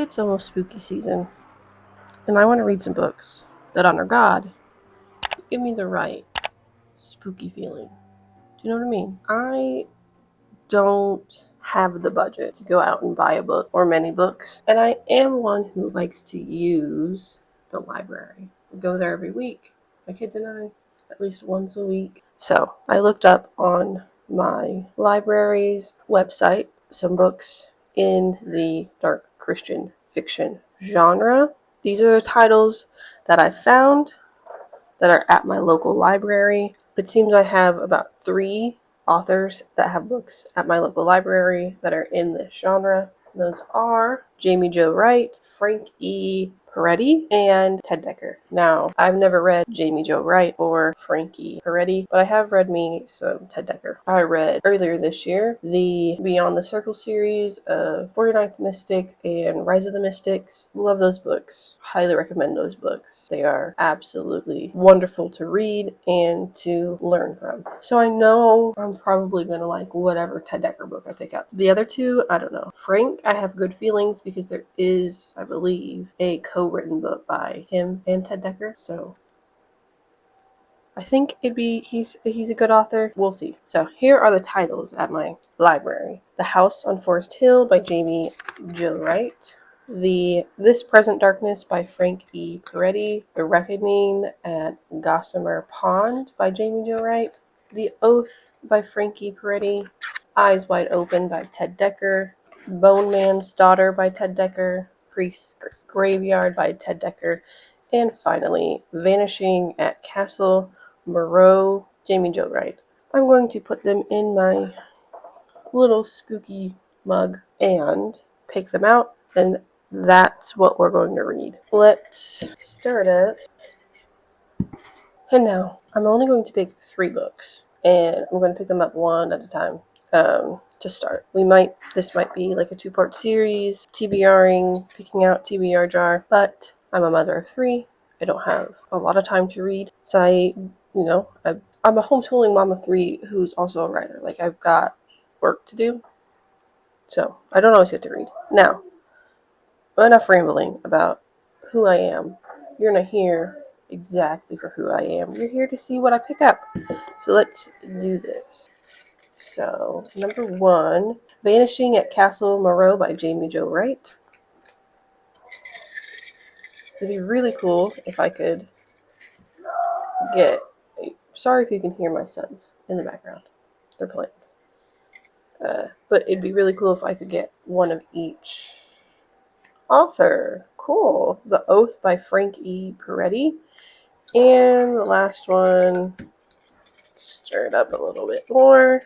It's almost spooky season, and I want to read some books that honor God. Give me the right spooky feeling. Do you know what I mean? I don't have the budget to go out and buy a book or many books, and I am one who likes to use the library. We go there every week, my kids and I, at least once a week. So I looked up on my library's website some books in the dark Christian fiction genre. These are the titles that I found that are at my local library. It seems I have about 3 authors that have books at my local library that are in this genre. Those are Jamie Jo Wright, Frank E. Peretti, and Ted Dekker. Now, I've never read Jamie Jo Wright or Frankie Peretti, but I have read me some Ted Dekker. I read earlier this year the Beyond the Circle series of 49th Mystic and Rise of the Mystics. Love those books. Highly recommend those books. They are absolutely wonderful to read and to learn from. So I know I'm probably going to like whatever Ted Dekker book I pick up. The other 2, I don't know. Frank, I have good feelings because there is, I believe, a co-written book by him and Ted Dekker. So I think he's a good author. We'll see. So here are the titles at my library. The House on Forest Hill by Jamie Jo Wright. This Present Darkness by Frank E. Peretti. The Reckoning at Gossamer Pond by Jamie Jo Wright. The Oath by Frank E. Peretti. Eyes Wide Open by Ted Dekker. Bone Man's Daughter by Ted Dekker. Priest's Graveyard by Ted Dekker. And finally, Vanishing at Castle Moreau, Jamie Jo Wright. I'm going to put them in my little spooky mug and pick them out, and that's what we're going to read. Let's stir it up. And now, I'm only going to pick 3 books, and I'm going to pick them up one at a time. To start, this might be like a 2-part series, TBRing, picking out TBR jar, but I'm a mother of 3. I don't have a lot of time to read, so I'm a homeschooling mom of 3 who's also a writer. Like, I've got work to do, so I don't always get to read. Now, enough rambling about who I am. You're not here exactly for who I am. You're here to see what I pick up. So let's do this. So, number 1, Vanishing at Castle Moreau by Jamie Jo Wright. It'd be really cool if I could get... Sorry if you can hear my sons in the background. They're playing. But it'd be really cool if I could get one of each author. Cool. The Oath by Frank E. Peretti. And the last one, stir it up a little bit more,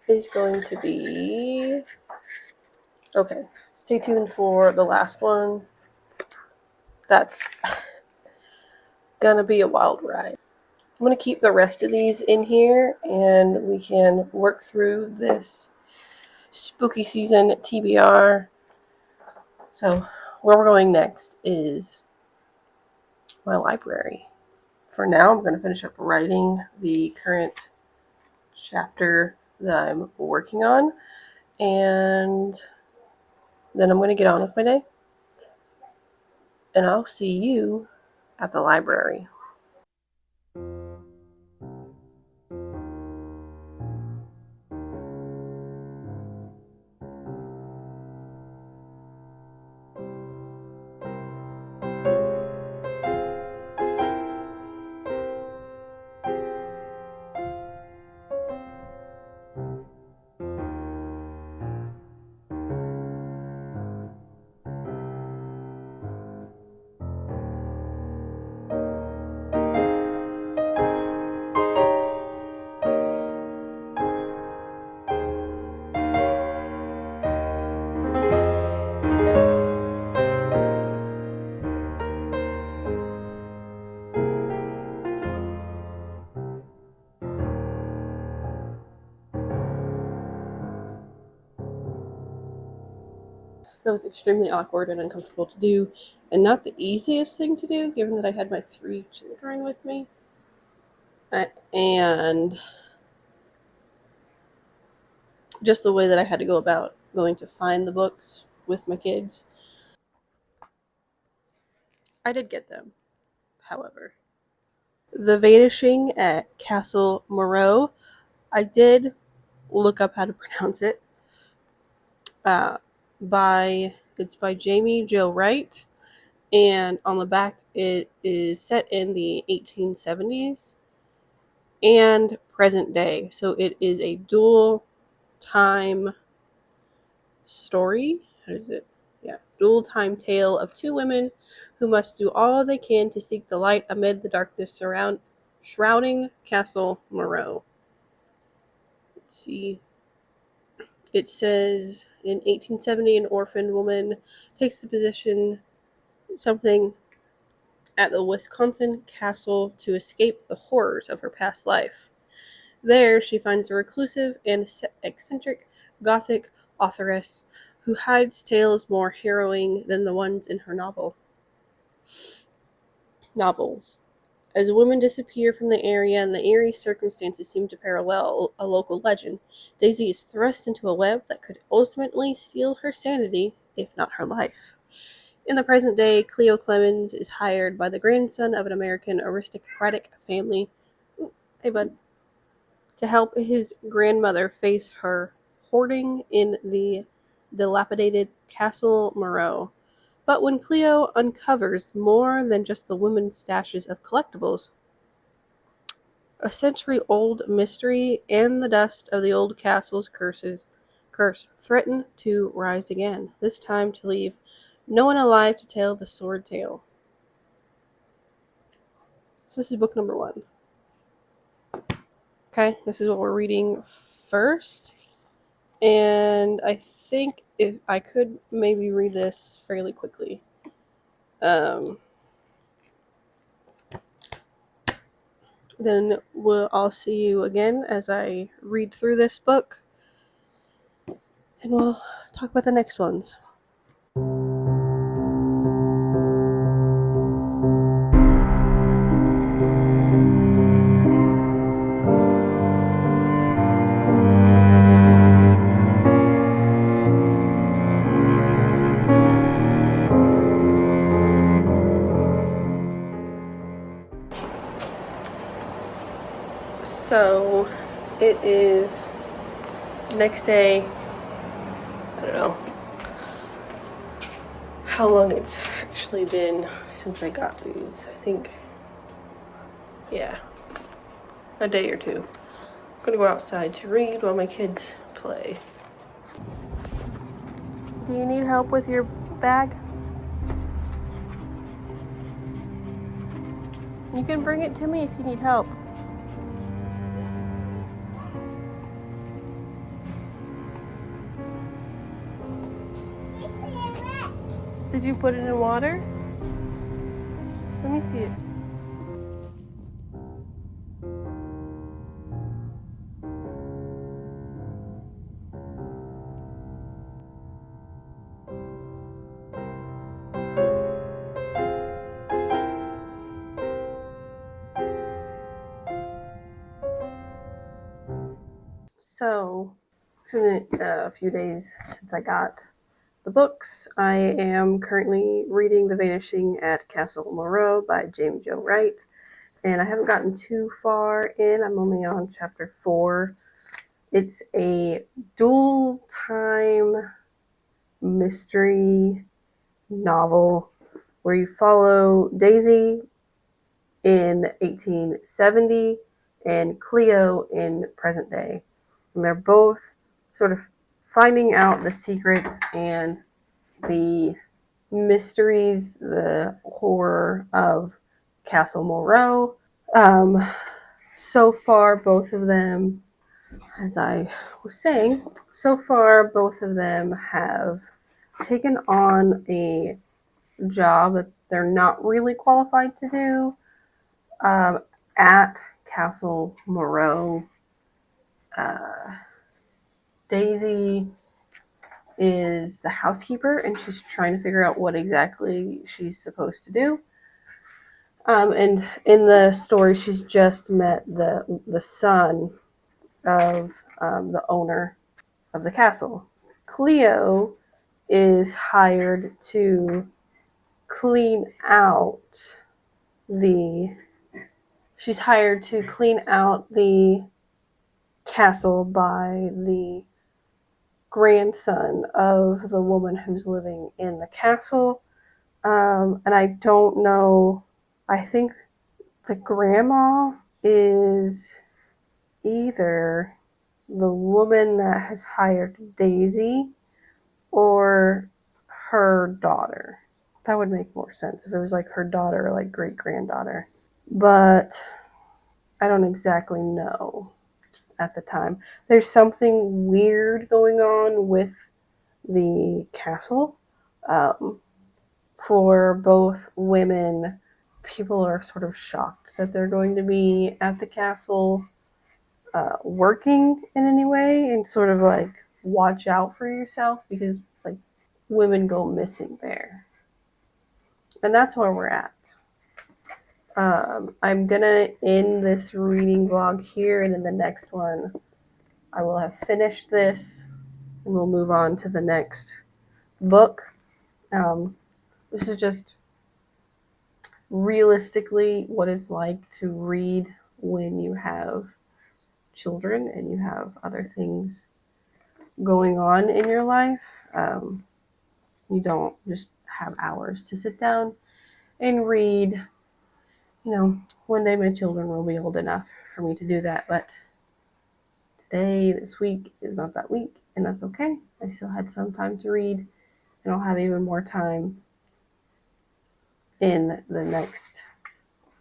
is going to be... Okay, stay tuned for the last one. That's gonna be a wild ride. I'm gonna keep the rest of these in here, and we can work through this spooky season TBR. So, where we're going next is my library. For now, I'm going to finish up writing the current chapter that I'm working on, and then I'm going to get on with my day, and I'll see you at the library. That was extremely awkward and uncomfortable to do, and not the easiest thing to do, given that I had my 3 children with me. And just the way that I had to go about going to find the books with my kids I did get them, however. The Vanishing at Castle Moreau. I did look up how to pronounce it. It's by Jamie Jo Wright, and on the back it is set in the 1870s and present day. So it is a dual time story. How is it? Yeah, dual time tale of two women who must do all they can to seek the light amid the darkness shrouding Castle Moreau. Let's see. It says in 1870, an orphaned woman takes the position something at the Wisconsin castle to escape the horrors of her past life. There, she finds a reclusive and eccentric Gothic authoress who hides tales more harrowing than the ones in her novels. As women disappear from the area and the eerie circumstances seem to parallel a local legend, Daisy is thrust into a web that could ultimately steal her sanity, if not her life. In the present day, Cleo Clemens is hired by the grandson of an American aristocratic family, hey bud, to help his grandmother face her hoarding in the dilapidated Castle Moreau. But when Cleo uncovers more than just the women's stashes of collectibles, a century-old mystery and the dust of the old castle's curse threaten to rise again, this time to leave no one alive to tell the sword tale. So this is book number 1. Okay, this is what we're reading first. And I think if I could maybe read this fairly quickly. Then I'll see you again as I read through this book. And we'll talk about the next ones. So it is next day. I don't know how long it's actually been since I got these. I think, yeah, a day or two. I'm gonna go outside to read while my kids play. Do you need help with your bag? You can bring it to me if you need help. Did you put it in water? Let me see it. So, it's been a few days since I got the books. I am currently reading The Vanishing at Castle Moreau by Jamie Jo Wright, and I haven't gotten too far in. I'm only on chapter 4. It's a dual time mystery novel where you follow Daisy in 1870 and Cleo in present day. And they're both sort of finding out the secrets and the mysteries, the horror of Castle Moreau. So far, both of them, as I was saying, both of them have taken on a job that they're not really qualified to do at Castle Moreau. Daisy is the housekeeper, and she's trying to figure out what exactly she's supposed to do. And in the story, she's just met the son of the owner of the castle. Cleo is hired to clean out she's hired to clean out the castle by the grandson of the woman who's living in the castle. And I don't know, I think the grandma is either the woman that has hired Daisy or her daughter. That would make more sense if it was like her daughter or like great granddaughter. But I don't exactly know at the time. There's something weird going on with the castle. For both women, people are sort of shocked that they're going to be at the castle working in any way, and sort of like watch out for yourself because like women go missing there. And that's where we're at. I'm gonna end this reading vlog here, and in the next one I will have finished this and we'll move on to the next book. This is just realistically what it's like to read when you have children and you have other things going on in your life. You don't just have hours to sit down and read. You know, one day my children will be old enough for me to do that, but today, this week, is not that week, and that's okay. I still had some time to read, and I'll have even more time in the next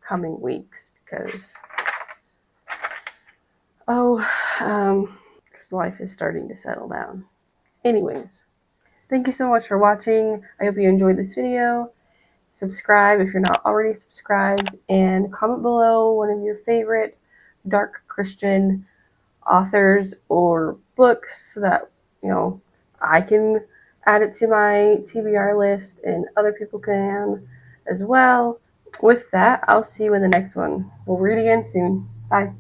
coming weeks because life is starting to settle down. Anyways, thank you so much for watching. I hope you enjoyed this video. Subscribe if you're not already subscribed, and comment below one of your favorite dark Christian authors or books so that, you know, I can add it to my TBR list and other people can as well. With that, I'll see you in the next one. We'll read again soon. Bye.